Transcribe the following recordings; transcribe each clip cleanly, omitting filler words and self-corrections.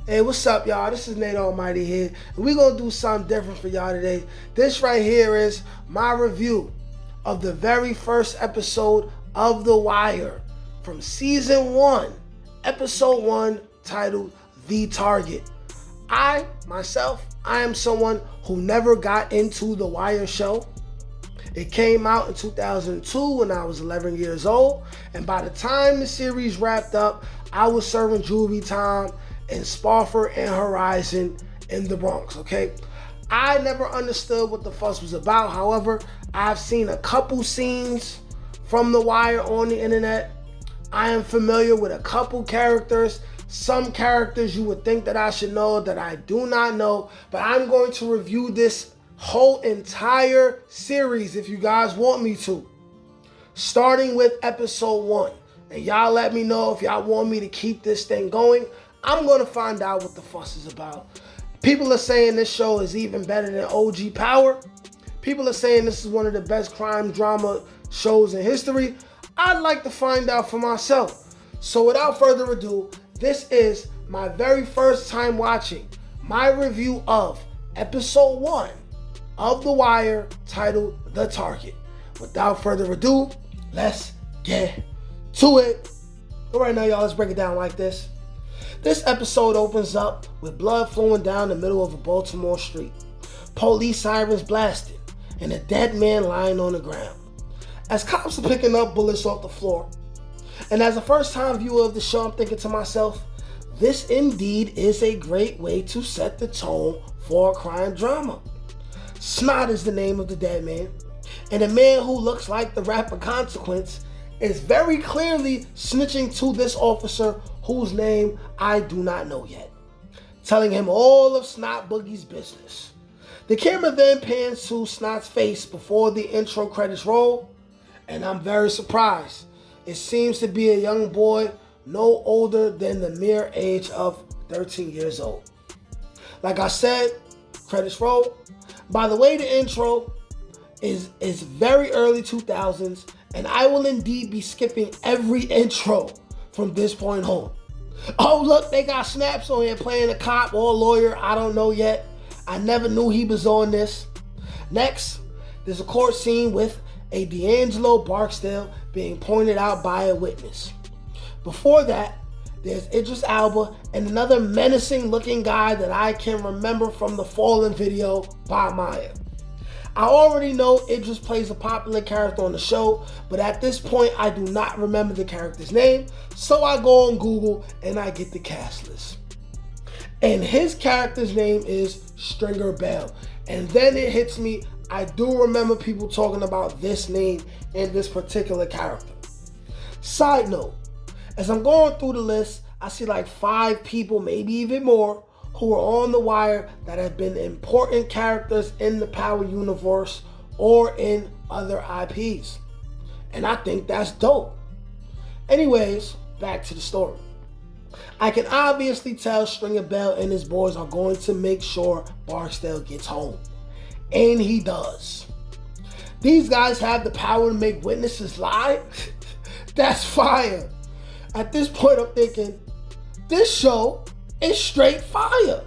Hey, what's up, y'all? This is Nate Almighty here, and we're going to do something different for y'all today. This right here is my review of the very first episode of The Wire from Season 1, Episode 1, titled The Target. I am someone who never got into The Wire show. It came out in 2002 when I was 11 years old, and by the time the series wrapped up, I was serving juvie time in Spofford and Horizon in the Bronx, okay? I never understood what the fuss was about. However, I've seen a couple scenes from The Wire on the internet. I am familiar with a couple characters. Some characters you would think that I should know that I do not know, but I'm going to review this whole entire series if you guys want me to. Starting with episode 1. And y'all let me know if y'all want me to keep this thing going. I'm going to find out what the fuss is about. People are saying this show is even better than OG Power. People are saying this is one of the best crime drama shows in history. I'd like to find out for myself. So without further ado, this is my very first time watching my review of episode 1 of The Wire, titled The Target. Without further ado, let's get to it. All right, now y'all, let's break it down like this. This episode opens up with blood flowing down the middle of a Baltimore street, police sirens blasting, and a dead man lying on the ground. As cops are picking up bullets off the floor, and as a first-time viewer of the show, I'm thinking to myself, this indeed is a great way to set the tone for a crime drama. Snot is the name of the dead man, and a man who looks like the rapper Consequence is very clearly snitching to this officer whose name I do not know yet, telling him all of Snot Boogie's business. The camera then pans to Snot's face before the intro credits roll, and I'm very surprised. It seems to be a young boy no older than the mere age of 13 years old. Like I said, credits roll. By the way, the intro is very early 2000s, and I will indeed be skipping every intro from this point on. Oh, look, they got Snaps on here playing a cop or a lawyer. I don't know yet. I never knew he was on this. Next, there's a court scene with a D'Angelo Barksdale being pointed out by a witness. Before that, there's Idris Elba and another menacing looking guy that I can remember from the Fallen video by Maya. I already know Idris plays a popular character on the show, but at this point I do not remember the character's name, so I go on Google and I get the cast list. And his character's name is Stringer Bell. And then it hits me, I do remember people talking about this name and this particular character. Side note, as I'm going through the list, I see like 5 people, maybe even more, who are on The Wire that have been important characters in the Power universe or in other IPs. And I think that's dope. Anyways, back to the story. I can obviously tell Stringer Bell and his boys are going to make sure Barksdale gets home. And he does. These guys have the power to make witnesses lie? That's fire. At this point, I'm thinking, this show is straight fire.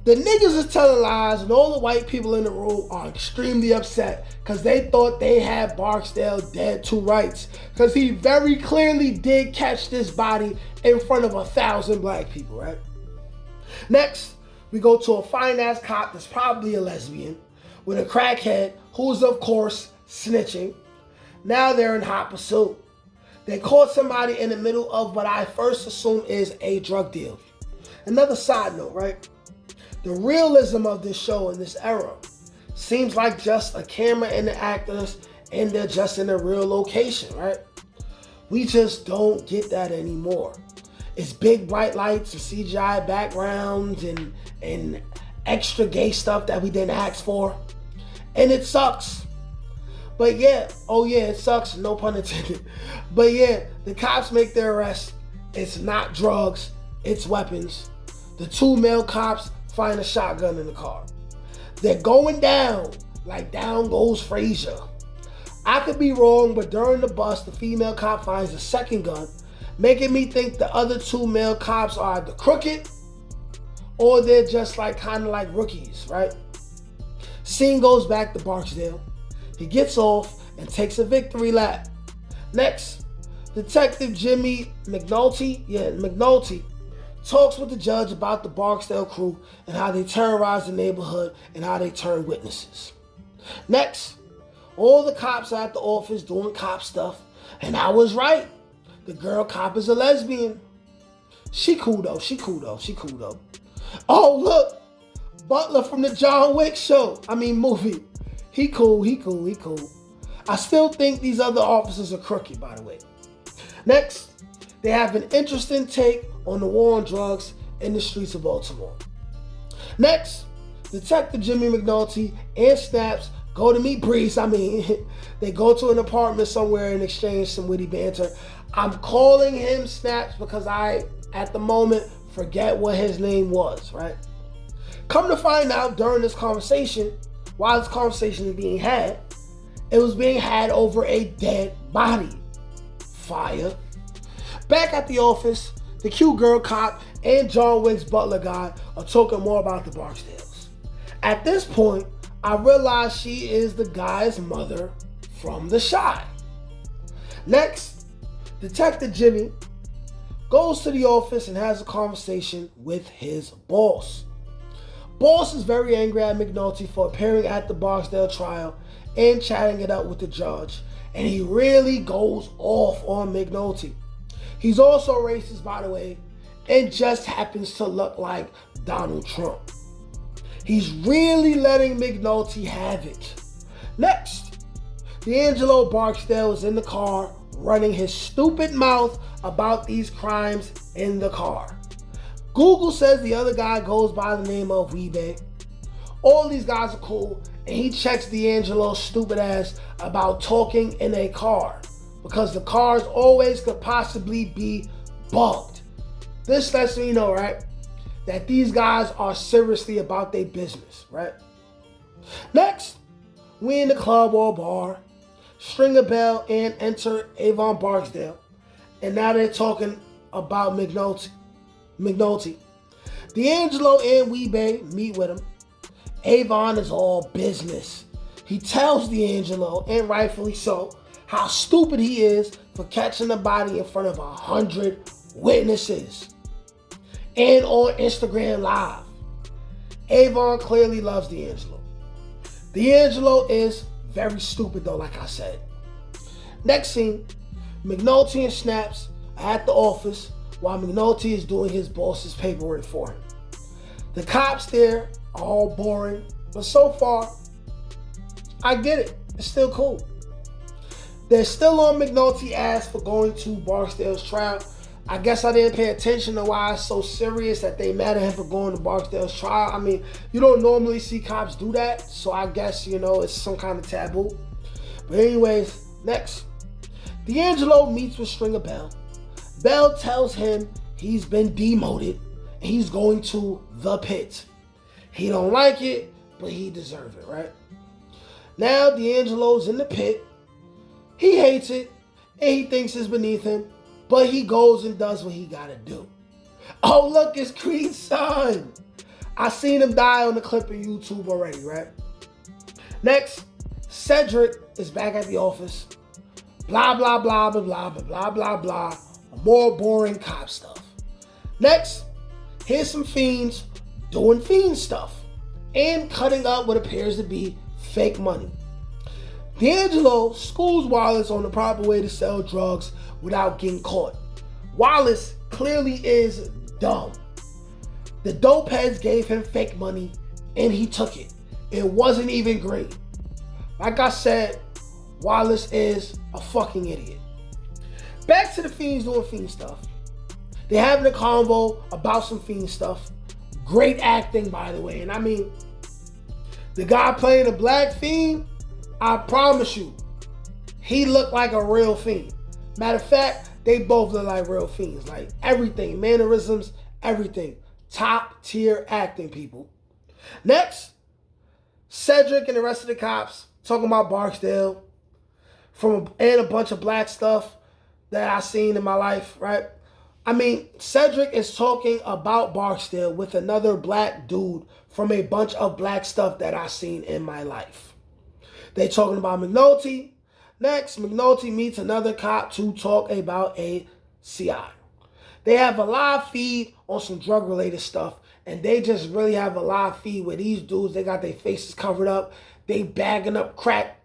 The niggas is telling lies, and all the white people in the room are extremely upset because they thought they had Barksdale dead to rights, because he very clearly did catch this body in front of 1,000 black people, right? Next, we go to a fine-ass cop that's probably a lesbian with a crackhead who's, of course, snitching. Now they're in hot pursuit. They caught somebody in the middle of what I first assume is a drug deal. Another side note, right? The realism of this show in this era seems like just a camera and the actors, and they're just in a real location, right? We just don't get that anymore. It's big bright lights and CGI backgrounds and extra gay stuff that we didn't ask for. And it sucks. But yeah, oh yeah, it sucks, no pun intended. But yeah, the cops make their arrest. It's not drugs, it's weapons. The 2 male cops find a shotgun in the car. They're going down, like down goes Frazier. I could be wrong, but during the bust, the female cop finds a second gun, making me think the other 2 male cops are either crooked or they're just like kind of like rookies, right? Scene goes back to Barksdale. He gets off and takes a victory lap. Next, Detective Jimmy McNulty talks with the judge about the Barksdale crew and how they terrorize the neighborhood and how they turn witnesses. Next, all the cops are at the office doing cop stuff, and I was right. The girl cop is a lesbian. She cool though. Oh, look, Butler from the John Wick movie. He cool. I still think these other officers are crooked, by the way. Next, they have an interesting take on the war on drugs in the streets of Baltimore. Next, Detective Jimmy McNulty and Snaps go to meet Breeze. They go to an apartment somewhere and exchange some witty banter. I'm calling him Snaps because I, at the moment, forget what his name was, right? Come to find out during this conversation, while this conversation is being had, it was being had over a dead body. Fire. Back at the office, the cute girl cop and John Wick's butler guy are talking more about the Barksdales. At this point, I realize she is the guy's mother from The Chi. Next, Detective Jimmy goes to the office and has a conversation with his boss. Boss is very angry at McNulty for appearing at the Barksdale trial and chatting it up with the judge, and he really goes off on McNulty. He's also racist, by the way, and just happens to look like Donald Trump. He's really letting McNulty have it. Next, D'Angelo Barksdale is in the car running his stupid mouth about these crimes in the car. Google says the other guy goes by the name of Weebay. All these guys are cool, and he checks D'Angelo's stupid ass about talking in a car because the cars always could possibly be bugged. This lets me know, right, that these guys are seriously about their business, right? Next, we in the club or bar, string a bell and enter Avon Barksdale, and now they're talking about McNulty. D'Angelo and Weebay meet with him. Avon is all business. He tells D'Angelo, and rightfully so, how stupid he is for catching the body in front of 100 witnesses and on Instagram Live. Avon clearly loves D'Angelo. D'Angelo is very stupid though, like I said. Next scene, McNulty and Snaps are at the office while McNulty is doing his boss's paperwork for him. The cops there are all boring, but so far, I get it. It's still cool. They're still on McNulty's ass for going to Barksdale's trial. I guess I didn't pay attention to why it's so serious that they mad at him for going to Barksdale's trial. You don't normally see cops do that, so I guess, it's some kind of taboo. But anyways, next. D'Angelo meets with Stringer Bell. Bell tells him he's been demoted and he's going to the pit. He don't like it, but he deserves it, right? Now D'Angelo's in the pit. He hates it and he thinks it's beneath him, but he goes and does what he gotta do. Oh, look, it's Creed's son. I seen him die on the clip of YouTube already, right? Next, Cedric is back at the office. Blah, blah, blah, blah, blah, blah, blah, blah. More boring cop stuff. Next, here's some fiends doing fiend stuff and cutting up what appears to be fake money. D'Angelo schools Wallace on the proper way to sell drugs without getting caught. Wallace clearly is dumb. The dope heads gave him fake money and he took it. It wasn't even green. Like I said, Wallace is a fucking idiot. Back to the fiends doing fiend stuff. They're having a convo about some fiend stuff. Great acting, by the way. And the guy playing the black fiend, I promise you, he looked like a real fiend. Matter of fact, they both look like real fiends. Like everything, mannerisms, everything. Top tier acting, people. Next, Cedric and the rest of the cops talking about Barksdale and a bunch of black stuff that I seen in my life, right? I mean, Cedric is talking about Barksdale with another black dude from a bunch of black stuff that I've seen in my life. They talking about McNulty. Next, McNulty meets another cop to talk about a CI. They have a live feed on some drug-related stuff, and they just really have a live feed where these dudes, they got their faces covered up. They bagging up crack,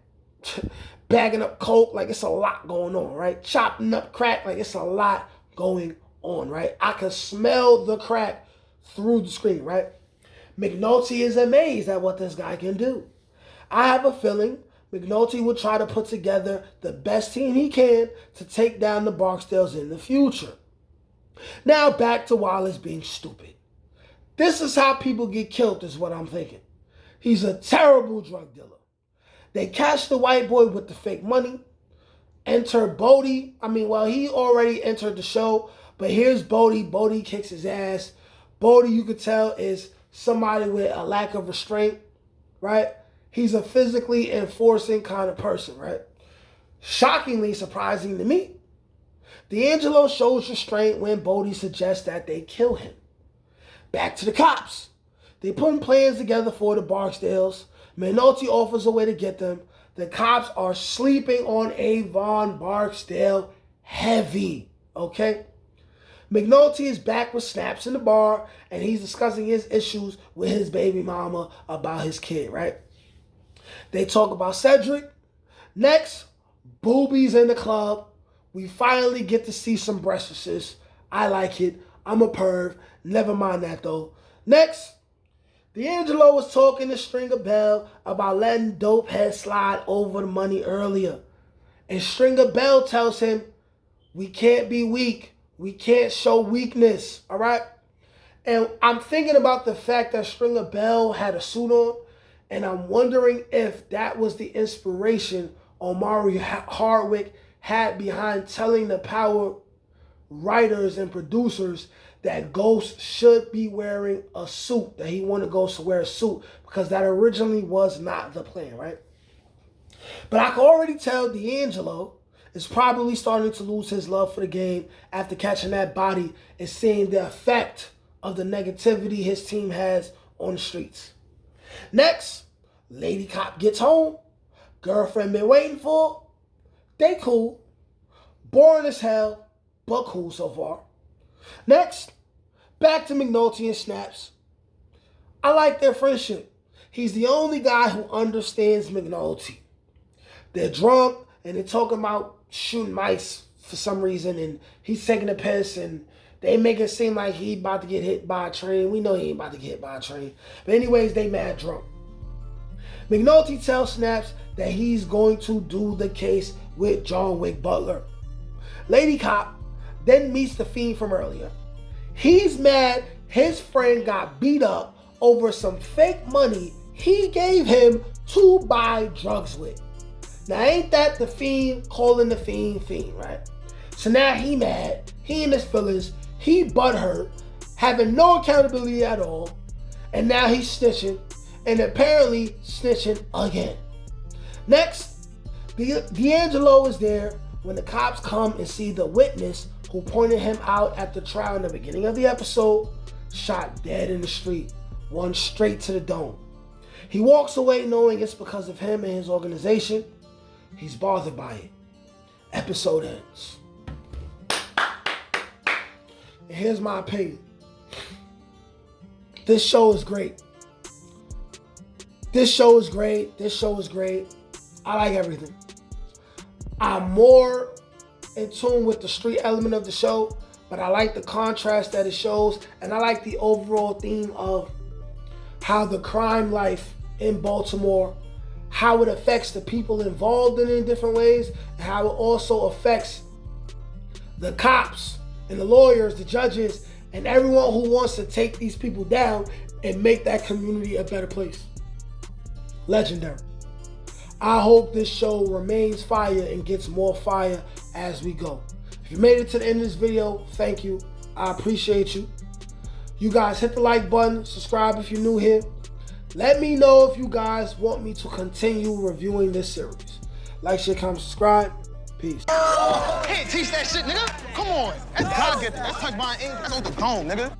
bagging up coke, like it's a lot going on, right? Chopping up crack, like it's a lot going on, right? I can smell the crack through the screen, right? McNulty is amazed at what this guy can do. I have a feeling McNulty will try to put together the best team he can to take down the Barksdales in the future. Now back to Wallace being stupid. This is how people get killed, is what I'm thinking. He's a terrible drug dealer. They catch the white boy with the fake money. Enter Bodie. He already entered the show, but here's Bodie. Bodie kicks his ass. Bodie, you could tell, is somebody with a lack of restraint, right? He's a physically enforcing kind of person, right? Shockingly surprising to me. D'Angelo shows restraint when Bodie suggests that they kill him. Back to the cops. They putting plans together for the Barksdales. McNulty offers a way to get them. The cops are sleeping on Avon Barksdale heavy, okay? McNulty is back with Snaps in the bar, and he's discussing his issues with his baby mama about his kid, right? They talk about Cedric. Next, boobies in the club. We finally get to see some breastises. I like it. I'm a perv. Never mind that, though. Next, D'Angelo was talking to Stringer Bell about letting Dope Head slide over the money earlier. And Stringer Bell tells him, we can't be weak. We can't show weakness, all right? And I'm thinking about the fact that Stringer Bell had a suit on, and I'm wondering if that was the inspiration Omari Hardwick had behind telling the Power writers and producers that Ghost should be wearing a suit, that he wanted Ghost to wear a suit, because that originally was not the plan, right? But I can already tell D'Angelo is probably starting to lose his love for the game after catching that body and seeing the effect of the negativity his team has on the streets. Next, Lady Cop gets home. Girlfriend been waiting for. They cool. Boring as hell, but cool so far. Next, back to McNulty and Snaps. I like their friendship. He's the only guy who understands McNulty. They're drunk, and they're talking about shooting mice for some reason, and he's taking a piss, and they make it seem like he about to get hit by a train. We know he ain't about to get hit by a train. But anyways, they mad drunk. McNulty tells Snaps that he's going to do the case with John Wick Butler. Lady Cop then meets the Fiend from earlier. He's mad his friend got beat up over some fake money he gave him to buy drugs with. Now, ain't that the Fiend calling the Fiend, right? So now he mad, he in his feelings, he butthurt, having no accountability at all, and now he's snitching, and apparently snitching again. Next, D'Angelo is there when the cops come and see the witness who pointed him out at the trial in the beginning of the episode, shot dead in the street, one straight to the dome. He walks away knowing it's because of him and his organization. He's bothered by it. Episode ends. And here's my opinion. This show is great. This show is great. This show is great. I like everything. I'm more in tune with the street element of the show, but I like the contrast that it shows, and I like the overall theme of how the crime life in Baltimore, how it affects the people involved in it in different ways, and how it also affects the cops and the lawyers, the judges, and everyone who wants to take these people down and make that community a better place. Legendary. I hope this show remains fire and gets more fire as we go. If you made it to the end of this video, thank you. I appreciate you. You guys hit the like button, subscribe if you're new here. Let me know if you guys want me to continue reviewing this series. Like, share, comment, subscribe. Peace. Can't teach that shit, nigga. Come on. That's God gift. That's touch by ink. That's on the dome, nigga.